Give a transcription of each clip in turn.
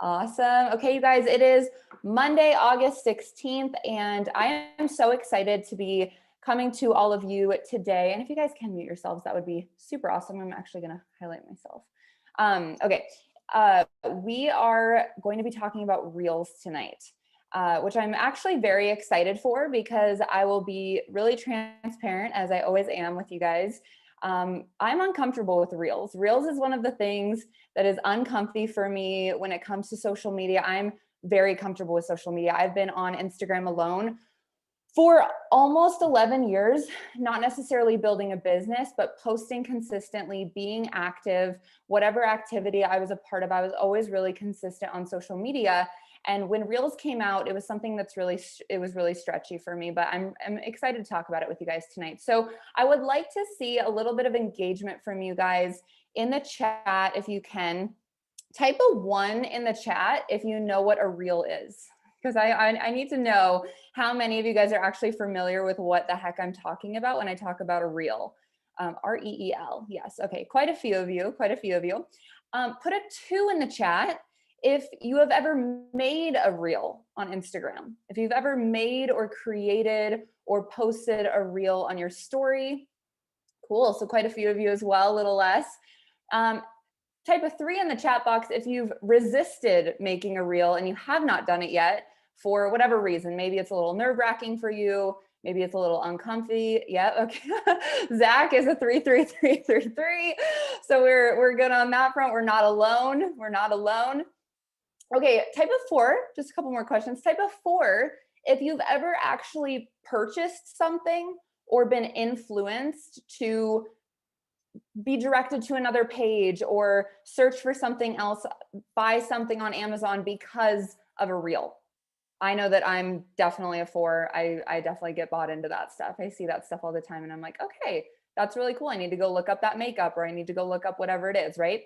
Awesome. Okay, you guys, it is Monday, August 16th, and I am so excited to be coming to all of you today. And if you guys can mute yourselves, that would be super awesome. I'm actually going to highlight myself. We are going to be talking about Reels tonight, which I'm actually very excited for because I will be really transparent, as I always am with you guys. I'm uncomfortable with Reels. Reels is one of the things that is uncomfy for me when it comes to social media. I'm very comfortable with social media. I've been on Instagram alone for almost 11 years, not necessarily building a business, but posting consistently, being active, whatever activity I was a part of, I was always really consistent on social media. And when Reels came out, it was something that's really stretchy for me, but I'm excited to talk about it with you guys tonight. So I would like to see a little bit of engagement from you guys in the chat. If you can, type a 1 in the chat if you know what a Reel is, because I need to know how many of you guys are actually familiar with what the heck I'm talking about when I talk about a Reel. R-E-E-L, yes, okay, quite a few of you. Put a 2 in the chat if you have ever made a Reel on Instagram, if you've ever made or created or posted a Reel on your story. Cool, so quite a few of you as well, a little less. Type a 3 in the chat box if you've resisted making a Reel and you have not done it yet for whatever reason. Maybe it's a little nerve-wracking for you. Maybe it's a little uncomfy. Yeah, okay. Zach is a 33333. So we're good on that front. We're not alone. We're not alone. Okay, type of 4, just a couple more questions. Type of 4 if you've ever actually purchased something or been influenced to be directed to another page or search for something else, buy something on Amazon because of a Reel. I know that I'm definitely a 4. I definitely get bought into that stuff. I see that stuff all the time and I'm like, okay, that's really cool. I need to go look up that makeup, or I need to go look up whatever it is, right?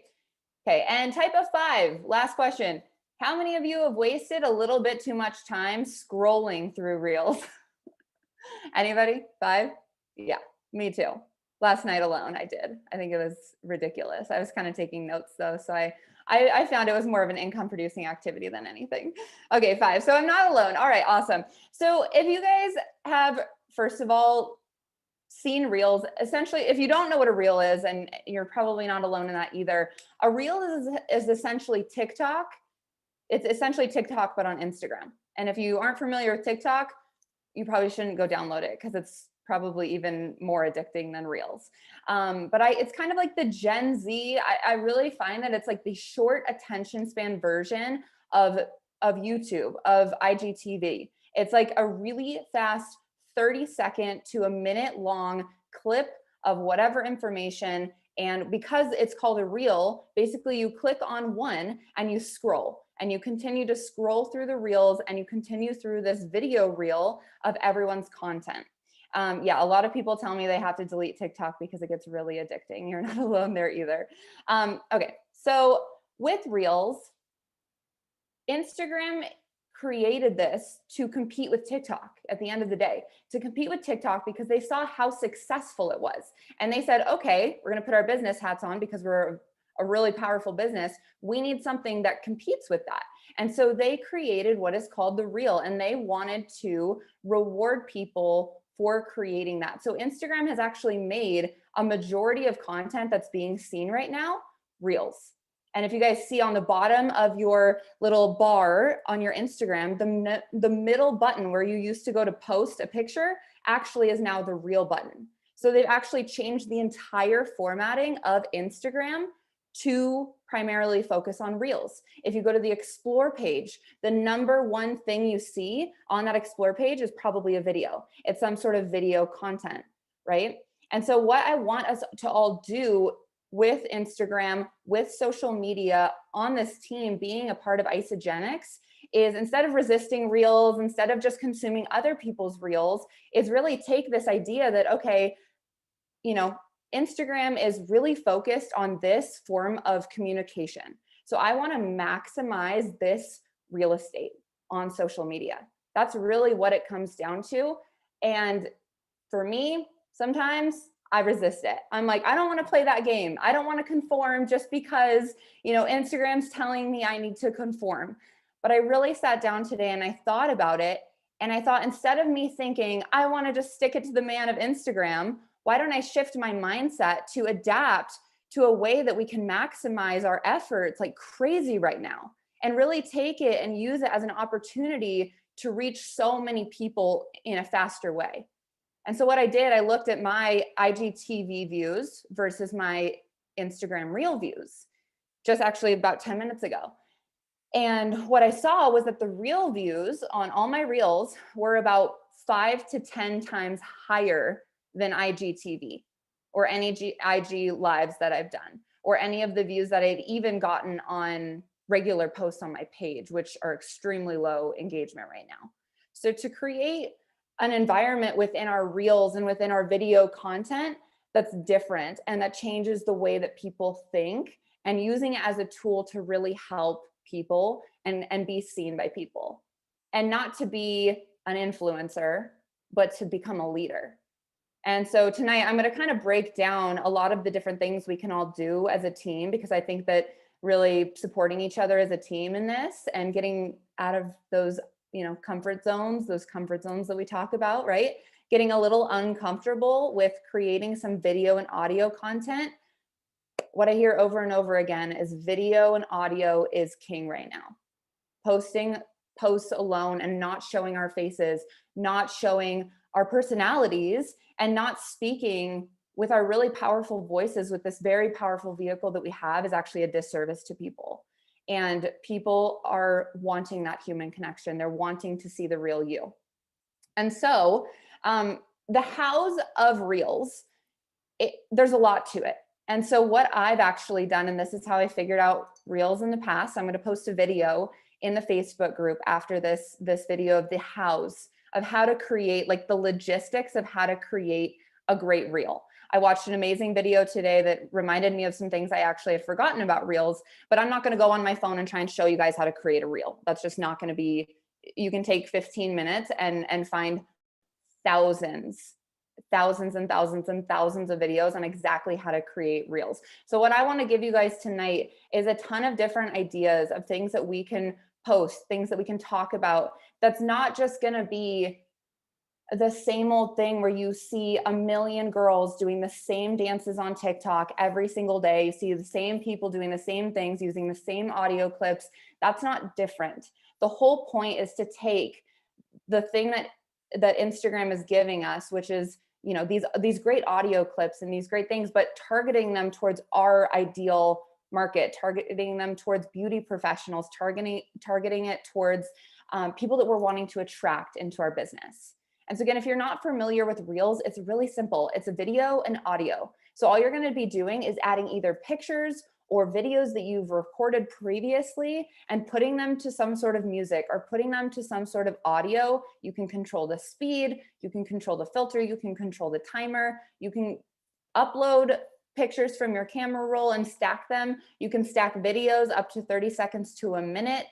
Okay, and type of 5, last question. How many of you have wasted a little bit too much time scrolling through Reels? Anybody? 5? Yeah, me too. Last night alone, I did. I think it was ridiculous. I was kind of taking notes though, so I found it was more of an income producing activity than anything. Okay, 5. So I'm not alone. All right, awesome. So if you guys have, first of all, seen Reels, essentially, if you don't know what a Reel is, and you're probably not alone in that either, a Reel is essentially TikTok. It's essentially TikTok, but on Instagram. And if you aren't familiar with TikTok, you probably shouldn't go download it because it's probably even more addicting than Reels. But it's kind of like the Gen Z. I really find that it's like the short attention span version of YouTube, of IGTV. It's like a really fast 30-second to a minute long clip of whatever information. And because it's called a Reel, basically you click on one and you scroll. And you continue to scroll through the Reels and you continue through this video reel of everyone's content. Yeah, a lot of people tell me they have to delete TikTok because it gets really addicting. You're not alone there either. Okay, so with Reels, Instagram created this to compete with TikTok at the end of the day, to compete with TikTok because they saw how successful it was. And they said, okay, we're gonna put our business hats on because we're a really powerful business. We need something that competes with that. And so they created what is called the Reel, and they wanted to reward people for creating that. So Instagram has actually made a majority of content that's being seen right now, Reels. And if you guys see on the bottom of your little bar on your Instagram, the middle button where you used to go to post a picture actually is now the Reel button. So they've actually changed the entire formatting of Instagram to primarily focus on Reels. If you go to the Explore page, the #1 thing you see on that Explore page is probably a video. It's some sort of video content, right? And so what I want us to all do with Instagram, with social media, on this team, being a part of Isogenics, is instead of resisting Reels, instead of just consuming other people's Reels, is really take this idea that, okay, you know, Instagram is really focused on this form of communication. So I want to maximize this real estate on social media. That's really what it comes down to. And for me, sometimes I resist it. I'm like, I don't want to play that game. I don't want to conform just because, Instagram's telling me I need to conform. But I really sat down today and I thought about it. And I thought, instead of me thinking, I want to just stick it to the man of Instagram, why don't I shift my mindset to adapt to a way that we can maximize our efforts like crazy right now, and really take it and use it as an opportunity to reach so many people in a faster way. And so what I did, I looked at my IGTV views versus my Instagram Reel views, just actually about 10 minutes ago. And what I saw was that the Reel views on all my Reels were about 5 to 10 times higher than IGTV or any IG lives that I've done, or any of the views that I've even gotten on regular posts on my page, which are extremely low engagement right now. So to create an environment within our Reels and within our video content that's different and that changes the way that people think, and using it as a tool to really help people and be seen by people, and not to be an influencer, but to become a leader. And so tonight I'm going to kind of break down a lot of the different things we can all do as a team, because I think that really supporting each other as a team in this and getting out of those, comfort zones that we talk about, right? Getting a little uncomfortable with creating some video and audio content. What I hear over and over again is video and audio is king right now. Posting posts alone and not showing our faces, not showing our personalities, and not speaking with our really powerful voices with this very powerful vehicle that we have is actually a disservice to people. And people are wanting that human connection. They're wanting to see the real you. And so the hows of Reels, there's a lot to it. And so what I've actually done, and this is how I figured out Reels in the past, I'm going to post a video in the Facebook group after this video of the hows of how to create, like the logistics of how to create a great Reel. I watched an amazing video today that reminded me of some things I actually had forgotten about Reels, but I'm not going to go on my phone and try and show you guys how to create a Reel. That's just not going to be, you can take 15 minutes and find thousands and thousands and thousands of videos on exactly how to create Reels. So what I want to give you guys tonight is a ton of different ideas of things that we can post, things that we can talk about. That's not just going to be the same old thing where you see a million girls doing the same dances on TikTok every single day. You see the same people doing the same things, using the same audio clips. That's not different. The whole point is to take the thing that Instagram is giving us, which is, these great audio clips and these great things, but targeting them towards our ideal market, targeting them towards beauty professionals, targeting it towards people that we're wanting to attract into our business. And so again, if you're not familiar with Reels, it's really simple. It's a video and audio. So all you're going to be doing is adding either pictures or videos that you've recorded previously and putting them to some sort of music or putting them to some sort of audio. You can control the speed, you can control the filter, you can control the timer, you can upload pictures from your camera roll and stack them. You can stack videos up to 30 seconds to a minute.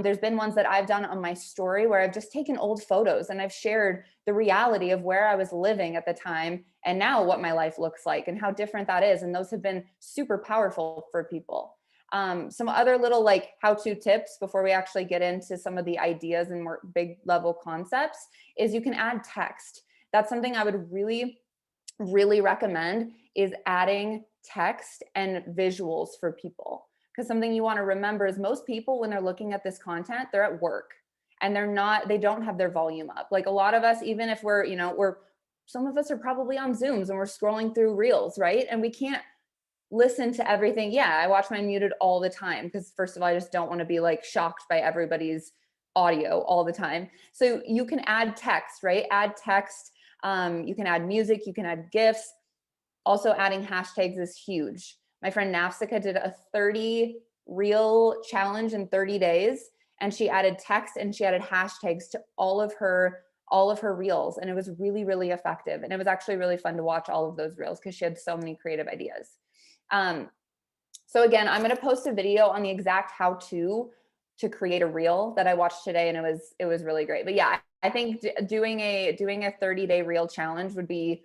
There's been ones that I've done on my story where I've just taken old photos and I've shared the reality of where I was living at the time and now what my life looks like and how different that is. And those have been super powerful for people. Some other little like how-to tips before we actually get into some of the ideas and more big level concepts is you can add text. That's something I would really, really recommend, is adding text and visuals for people. Because something you want to remember is most people, when they're looking at this content, they're at work and they don't have their volume up. Like a lot of us, even if some of us are probably on Zooms and we're scrolling through Reels, right? And we can't listen to everything. Yeah, I watch mine muted all the time because first of all, I just don't want to be like shocked by everybody's audio all the time. So you can add text, right? Add text. You can add music, you can add GIFs. Also adding hashtags is huge. My friend Nafsika did a 30 reel challenge in 30 days, and she added text and she added hashtags to all of her reels. And it was really, really effective. And it was actually really fun to watch all of those reels because she had so many creative ideas. So again, I'm going to post a video on the exact how to create a reel that I watched today. And it was really great. But yeah, I think doing a 30-day reel challenge would be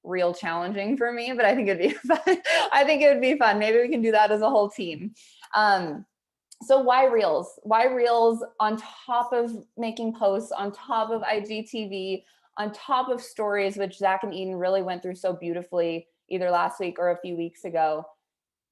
real challenging for me, but I think it'd be fun. I think it would be fun. Maybe we can do that as a whole team. So why Reels? Why Reels on top of making posts, on top of IGTV, on top of stories, which Zach and Eden really went through so beautifully either last week or a few weeks ago?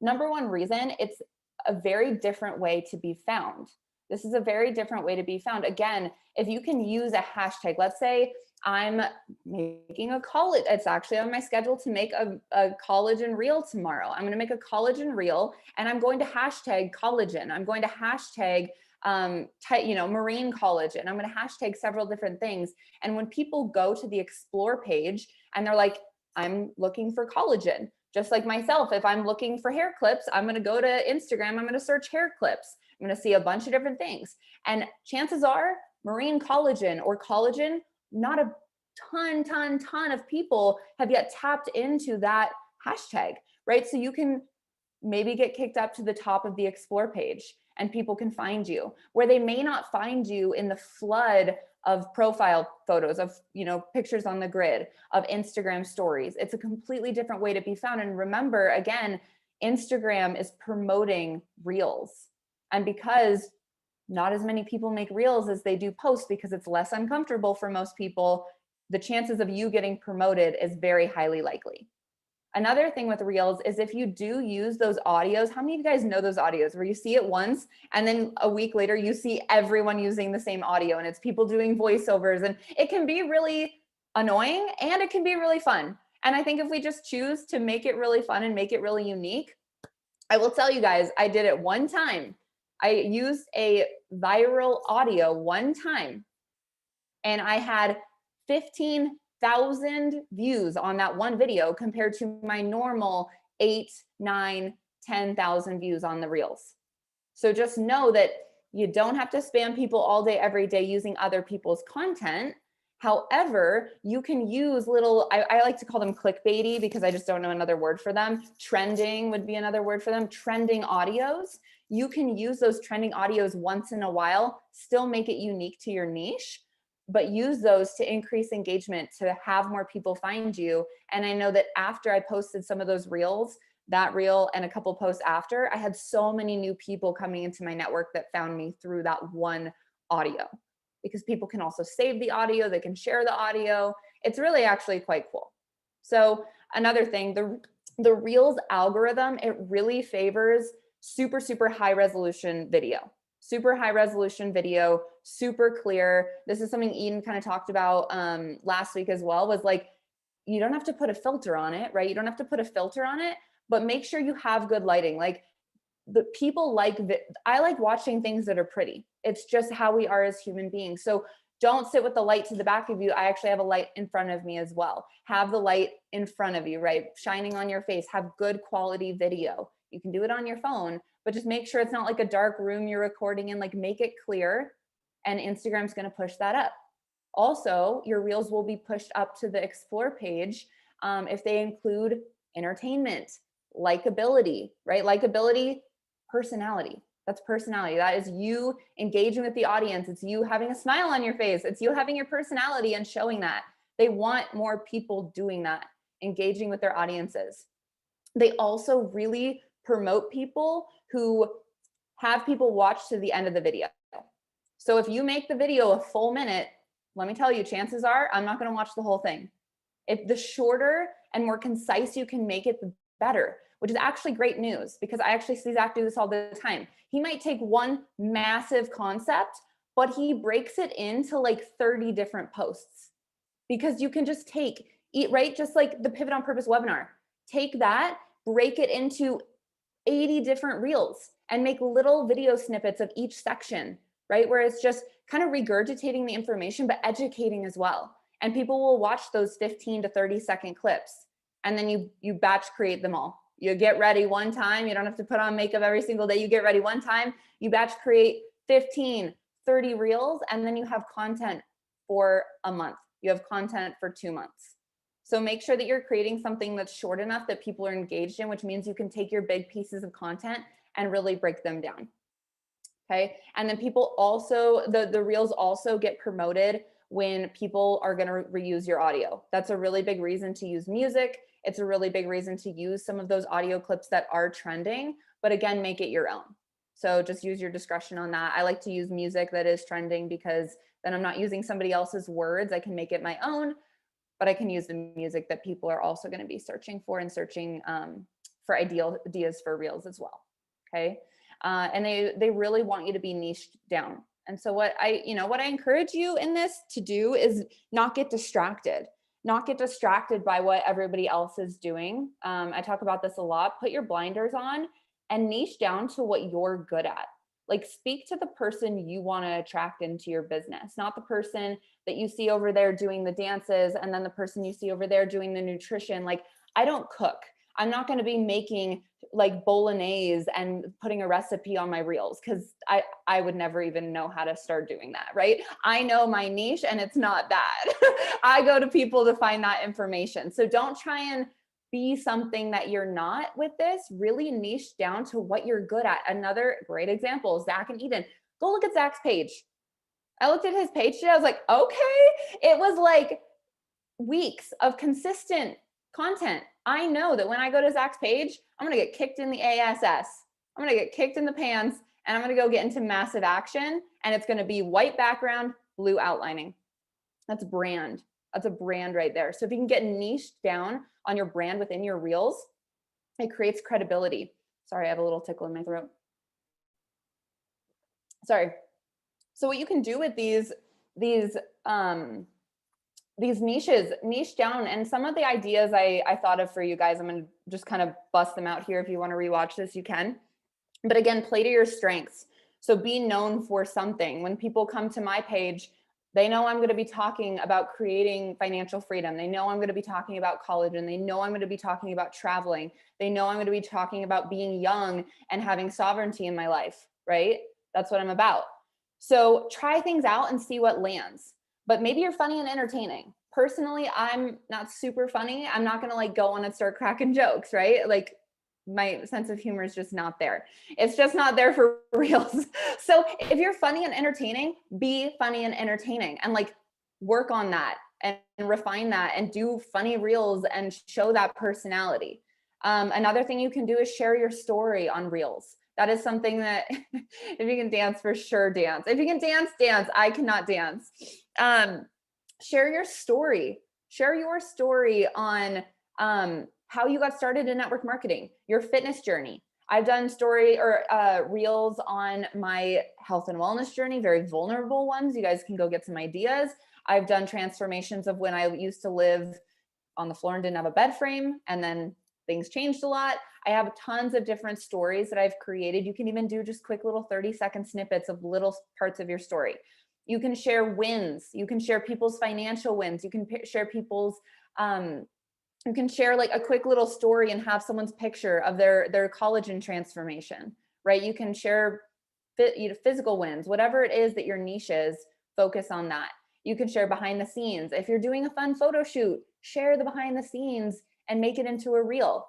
Number one reason, it's a very different way to be found. This is a very different way to be found. Again, if you can use a hashtag, let's say I'm making a college, it's actually on my schedule to make a collagen reel tomorrow. I'm going to make a collagen reel and I'm going to hashtag collagen. I'm going to hashtag marine collagen. I'm going to hashtag several different things. And when people go to the explore page and they're like, I'm looking for collagen, just like myself, if I'm looking for hair clips, I'm going to go to Instagram, I'm going to search hair clips. I'm going to see a bunch of different things. And chances are marine collagen or collagen, not a ton of people have yet tapped into that hashtag, right? So you can maybe get kicked up to the top of the explore page and people can find you where they may not find you in the flood of profile photos, of pictures on the grid, of Instagram stories. It's a completely different way to be found. And remember, again, Instagram is promoting Reels. And because not as many people make Reels as they do posts, because it's less uncomfortable for most people, the chances of you getting promoted is very highly likely. Another thing with Reels is if you do use those audios, how many of you guys know those audios where you see it once and then a week later you see everyone using the same audio and it's people doing voiceovers, and it can be really annoying and it can be really fun. And I think if we just choose to make it really fun and make it really unique, I will tell you guys, I did it one time. I used a viral audio one time and I had 15,000 views on that one video compared to my normal 8, 9, 10,000 views on the Reels. So just know that you don't have to spam people all day, every day using other people's content. However, you can use little, I like to call them clickbaity because I just don't know another word for them. Trending would be another word for them. Trending audios. You can use those trending audios once in a while, still make it unique to your niche, but use those to increase engagement, to have more people find you. And I know that after I posted some of those Reels, that reel and a couple posts after, I had so many new people coming into my network that found me through that one audio, because people can also save the audio, they can share the audio. It's really actually quite cool. So another thing, the Reels algorithm, it really favors super high resolution video. Super high resolution video, super clear. This is something Eden kind of talked about last week as well, was like, you don't have to put a filter on it, right? You don't have to put a filter on it, but make sure you have good lighting. Like the people I like watching things that are pretty. It's just how we are as human beings. So don't sit with the light to the back of you. I actually have a light in front of me as well. Have the light in front of you, right? Shining on your face, have good quality video. You can do it on your phone, but just make sure it's not like a dark room you're recording in, like make it clear, and Instagram's going to push that up. Also, your Reels will be pushed up to the explore page if they include entertainment, likability, right? Likability, personality. That's personality. That is you engaging with the audience. It's you having a smile on your face. It's you having your personality and showing that. They want more people doing that, engaging with their audiences. They also really promote people who have people watch to the end of the video. So if you make the video a full minute, let me tell you, chances are I'm not going to watch the whole thing. If the shorter and more concise you can make it, the better, which is actually great news, because I actually see Zach do this all the time. He might take one massive concept, but he breaks it into like 30 different posts, because you can just right? Just like the Pivot on Purpose webinar, take that, break it into 80 different reels and make little video snippets of each section, right? Where it's just kind of regurgitating the information, but educating as well. And people will watch those 15 to 30 second clips. And then you batch create them all. You get ready one time. You don't have to put on makeup every single day. You get ready one time, you batch create 15, 30 reels, and then you have content for a month. You have content for 2 months. So make sure that you're creating something that's short enough that people are engaged in, which means you can take your big pieces of content and really break them down. Okay. And then people also, the reels also get promoted when people are going to reuse your audio. That's a really big reason to use music. It's a really big reason to use some of those audio clips that are trending, but again, make it your own. So just use your discretion on that. I like to use music that is trending because then I'm not using somebody else's words. I can make it my own, but I can use the music that people are also going to be searching for and searching for ideas for reels as well. Okay. And they really want you to be niched down. And so what I encourage you in this to do is not get distracted by what everybody else is doing. I talk about this a lot. Put your blinders on and niche down to what you're good at. Like, speak to the person you want to attract into your business, not the person that you see over there doing the dances and then the person you see over there doing the nutrition. Like, I don't cook. I'm not going to be making like bolognese and putting a recipe on my reels because I would never even know how to start doing that, right? I know my niche and it's not that. I go to people to find that information. So don't try and be something that you're not with this. Really niche down to what you're good at. Another great example, Zach and Eden. Go look at Zach's page. I looked at his page today. I was like, okay. It was like weeks of consistent content. I know that when I go to Zach's page, I'm going to get kicked in the ASS. I'm going to get kicked in the pants and I'm going to go get into massive action. And it's going to be white background, blue outlining. That's brand. That's a brand right there. So if you can get niched down on your brand within your reels, it creates credibility. Sorry, I have a little tickle in my throat. Sorry. So what you can do with these niches, niche down, and some of the ideas I thought of for you guys, I'm going to just kind of bust them out here. If you want to rewatch this, you can. But again, play to your strengths. So be known for something. When people come to my page, they know I'm going to be talking about creating financial freedom. They know I'm going to be talking about college, and they know I'm going to be talking about traveling. They know I'm going to be talking about being young and having sovereignty in my life, right? That's what I'm about. So try things out and see what lands. But maybe you're funny and entertaining. Personally, I'm not super funny. I'm not going to like go on and start cracking jokes, right? Like, my sense of humor is just not there. It's just not there for reels. So if you're funny and entertaining, be funny and entertaining and like work on that and refine that and do funny reels and show that personality. Another thing you can do is share your story on reels. That is something that if you can dance, for sure dance. If you can dance, dance. I cannot dance. Share your story. Share your story on how you got started in network marketing, your fitness journey. I've done story or reels on my health and wellness journey, very vulnerable ones. You guys can go get some ideas. I've done transformations of when I used to live on the floor and didn't have a bed frame, and then things changed a lot. I have tons of different stories that I've created. You can even do just quick little 30-second snippets of little parts of your story. You can share wins. You can share people's financial wins. You can share people's you can share like a quick little story and have someone's picture of their collagen transformation, right? You can share physical wins, whatever it is that your niche is, focus on that. You can share behind the scenes. If you're doing a fun photo shoot, share the behind the scenes and make it into a reel,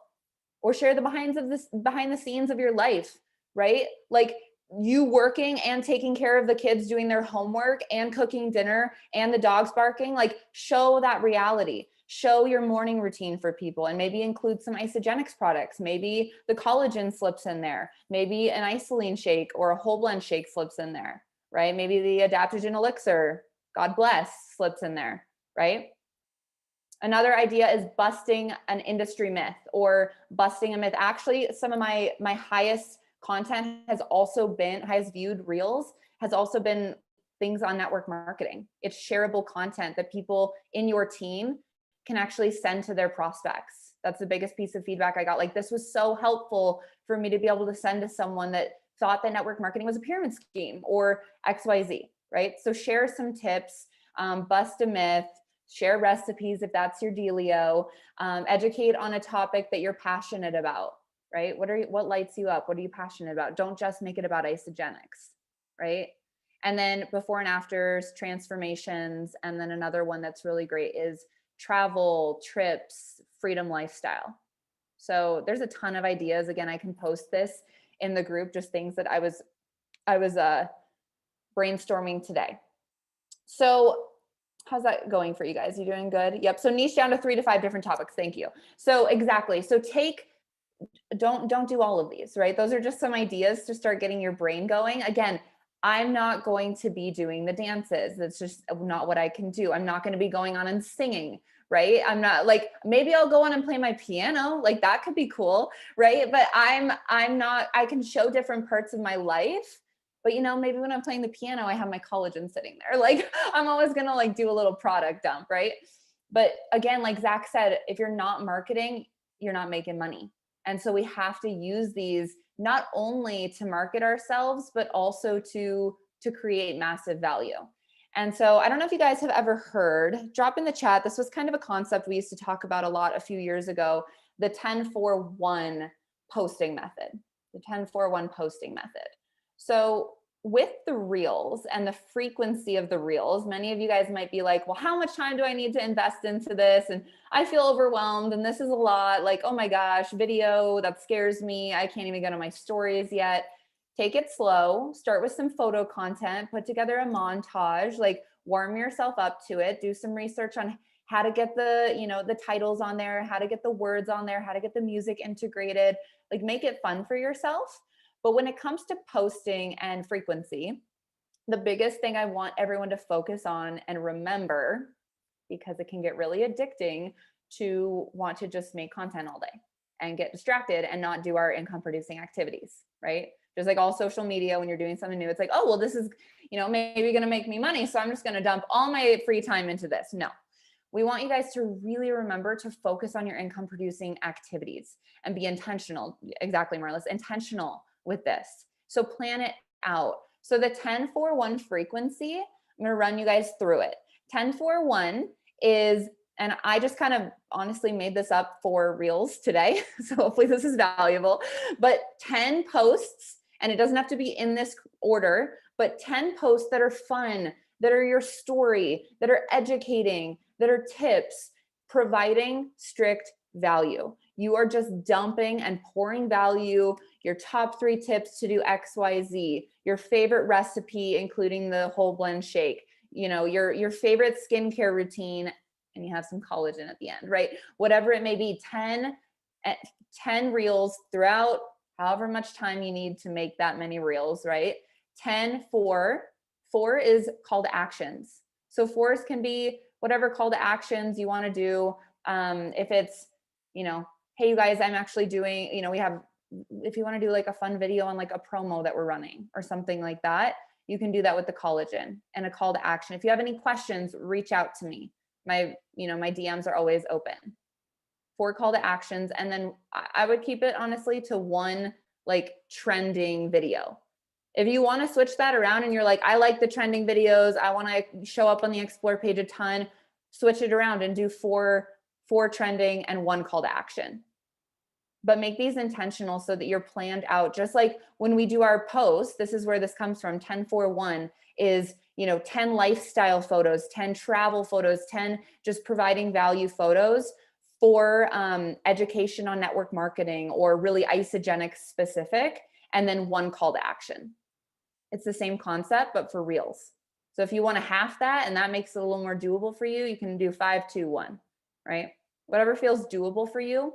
or share the behind the scenes of your life, right? Like you working and taking care of the kids doing their homework and cooking dinner and the dogs barking, like show that reality. Show your morning routine for people and maybe include some Isogenics products. Maybe the collagen slips in there. Maybe an isolene shake or a whole blend shake slips in there, right? Maybe the adaptogen elixir, God bless, slips in there, right? Another idea is busting an industry myth or busting a myth. Actually, some of my highest content has also been, highest viewed reels has also been things on network marketing. It's shareable content that people in your team can actually send to their prospects. That's the biggest piece of feedback I got. Like, this was so helpful for me to be able to send to someone that thought that network marketing was a pyramid scheme or XYZ, right? So share some tips, bust a myth, share recipes if that's your dealio, educate on a topic that you're passionate about, right? What lights you up? What are you passionate about? Don't just make it about Isogenics, right? And then before and afters, transformations. And then another one that's really great is travel, trips, freedom lifestyle. So there's a ton of ideas. Again, I can post this in the group, just things that I was brainstorming today. So How's that going for you guys? You doing good? Yep. So niche down to 3 to 5 different topics. Thank you. So exactly. So don't do all of these, right? Those are just some ideas to start getting your brain going. Again, I'm not going to be doing the dances. That's just not what I can do. I'm not going to be going on and singing, right? I'm not like, maybe I'll go on and play my piano. Like that could be cool, right? But I'm not, I can show different parts of my life. But you know, maybe when I'm playing the piano, I have my collagen sitting there. Like I'm always gonna like do a little product dump, right? But again, like Zach said, if you're not marketing, you're not making money. And so we have to use these not only to market ourselves, but also to create massive value. And so I don't know if you guys have ever heard, drop in the chat. This was kind of a concept we used to talk about a lot a few years ago, the 10-4-1 posting method, the 10-4-1 posting method. So with the reels and the frequency of the reels, many of you guys might be like, well, how much time do I need to invest into this? And I feel overwhelmed and this is a lot. Like, oh my gosh, video, that scares me. I can't even go to my stories yet. Take it slow, start with some photo content, put together a montage, like warm yourself up to it, do some research on how to get the, you know, the titles on there, how to get the words on there, how to get the music integrated, like make it fun for yourself. But when it comes to posting and frequency, the biggest thing I want everyone to focus on and remember, because it can get really addicting to want to just make content all day and get distracted and not do our income producing activities, right? Just like all social media, when you're doing something new, it's like, oh, well, this is, you know, maybe going to make me money. So I'm just going to dump all my free time into this. No, we want you guys to really remember to focus on your income producing activities and be intentional. Exactly, Marlis, intentional with this. So plan it out. So the 10-4-1 frequency, I'm going to run you guys through it. 10-4-1 is, and I just kind of honestly made this up for Reels today. So hopefully this is valuable, but 10 posts, and it doesn't have to be in this order, but 10 posts that are fun, that are your story, that are educating, that are tips, providing strict value. You are just dumping and pouring value, your top 3 tips to do XYZ, your favorite recipe, including the whole blend shake, you know, your favorite skincare routine, and you have some collagen at the end, right? Whatever it may be, 10 reels throughout however much time you need to make that many reels, right? 10-4 is call to actions. So 4s can be whatever call to actions you want to do. If it's, you know, hey, you guys, I'm actually doing, you know, we have, if you want to do like a fun video on like a promo that we're running or something like that, you can do that with the collagen and a call to action. If you have any questions, reach out to me. My DMs are always open. 4 call to actions. And then I would keep it honestly to 1 like trending video. If you want to switch that around and you're like, I like the trending videos, I want to show up on the explore page a ton, switch it around and do 4 trending and 1 call to action. But make these intentional so that you're planned out. Just like when we do our posts, this is where this comes from. 10-4-1 is, you know, 10 lifestyle photos, 10 travel photos, 10 just providing value photos for education on network marketing or really isogenic specific, and then 1 call to action. It's the same concept, but for reels. So if you want to half that and that makes it a little more doable for you, you can do 5-2-1, right? Whatever feels doable for you.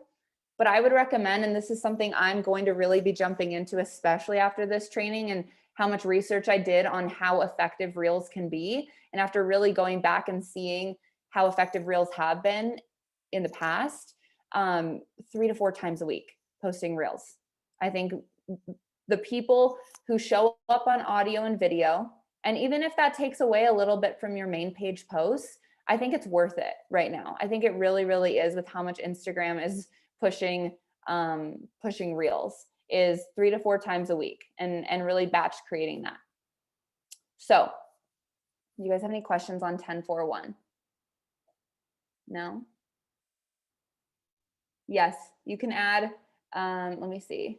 But I would recommend, and this is something I'm going to really be jumping into, especially after this training and how much research I did on how effective reels can be. And after really going back and seeing how effective reels have been in the past, 3 to 4 times a week posting reels. I think the people who show up on audio and video, and even if that takes away a little bit from your main page posts, I think it's worth it right now. I think it really, really is, with how much Instagram is pushing reels, is 3 to 4 times a week and really batch creating that. So do you guys have any questions on 10-4-1? No? Yes, you can add, let me see.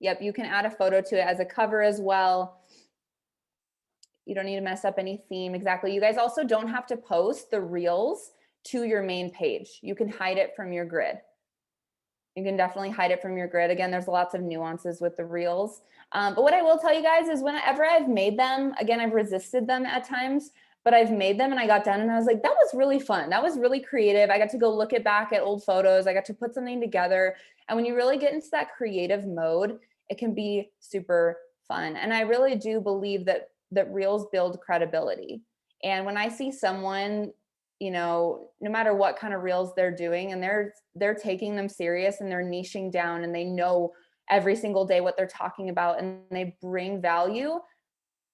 Yep, you can add a photo to it as a cover as well. You don't need to mess up any theme. Exactly. You guys also don't have to post the reels to your main page. You can hide it from your grid. You can definitely hide it from your grid. Again, there's lots of nuances with the reels. But what I will tell you guys is whenever I've made them, again, I've resisted them at times, but I've made them and I got done and I was like, that was really fun. That was really creative. I got to go look back at old photos. I got to put something together. And when you really get into that creative mode, it can be super fun. And I really do believe that reels build credibility. And when I see someone, you know, no matter what kind of reels they're doing, and they're taking them serious and they're niching down and they know every single day what they're talking about and they bring value,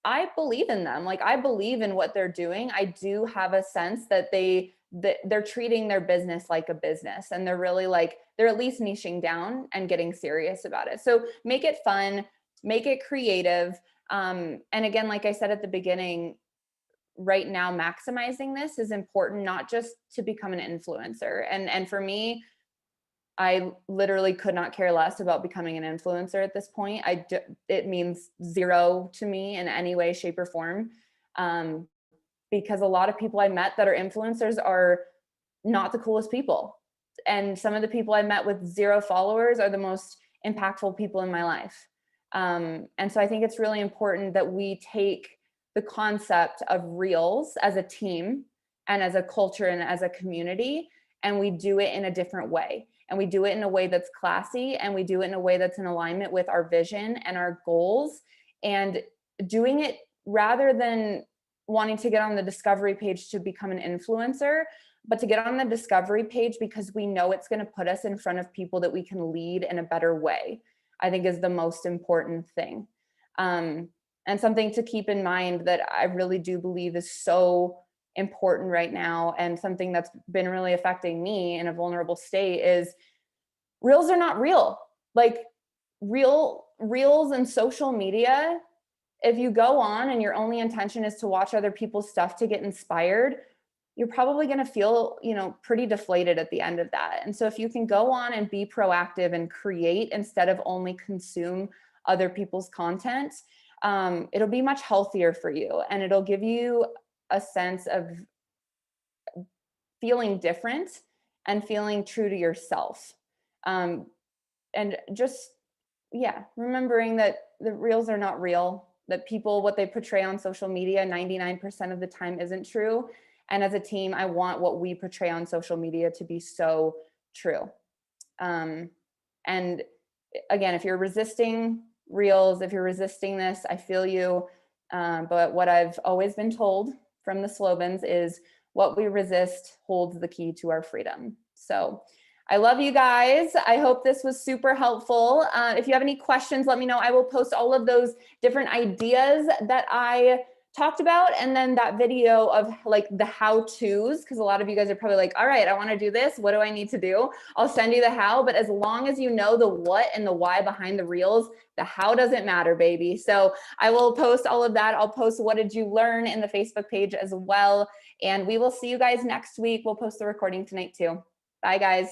I believe in them. Like, I believe in what they're doing. I do have a sense that they're treating their business like a business, and they're really like, they're at least niching down and getting serious about it. So make it fun, make it creative. And again, like I said at the beginning, right now, maximizing this is important, not just to become an influencer. And for me, I literally could not care less about becoming an influencer at this point. It means zero to me in any way, shape, or form. Because a lot of people I met that are influencers are not the coolest people. And some of the people I met with 0 followers are the most impactful people in my life. And so I think it's really important that we take the concept of reels as a team and as a culture and as a community, and we do it in a different way. And we do it in a way that's classy, and we do it in a way that's in alignment with our vision and our goals, and doing it rather than wanting to get on the discovery page to become an influencer, but to get on the discovery page because we know it's going to put us in front of people that we can lead in a better way, I think is the most important thing. And something to keep in mind that I really do believe is so important right now, and something that's been really affecting me in a vulnerable state, is reels are not real. Like, reels and social media, if you go on and your only intention is to watch other people's stuff to get inspired, you're probably going to feel, you know, pretty deflated at the end of that. And so if you can go on and be proactive and create instead of only consume other people's content, it'll be much healthier for you, and it'll give you a sense of feeling different and feeling true to yourself. And just, yeah, remembering that the reels are not real, that people, what they portray on social media 99% of the time isn't true. And as a team, I want what we portray on social media to be so true. And again, if you're resisting reels, if you're resisting this, I feel you. But what I've always been told from the Slobans is, what we resist holds the key to our freedom. So I love you guys. I hope this was super helpful. If you have any questions, let me know. I will post all of those different ideas that I talked about, and then that video of like the how-tos, because a lot of you guys are probably like, all right, I want to do this. What do I need to do? I'll send you the how, but as long as you know the what and the why behind the reels, the how doesn't matter, baby. So I will post all of that. I'll post what did you learn in the Facebook page as well. And we will see you guys next week. We'll post the recording tonight too. Bye, guys.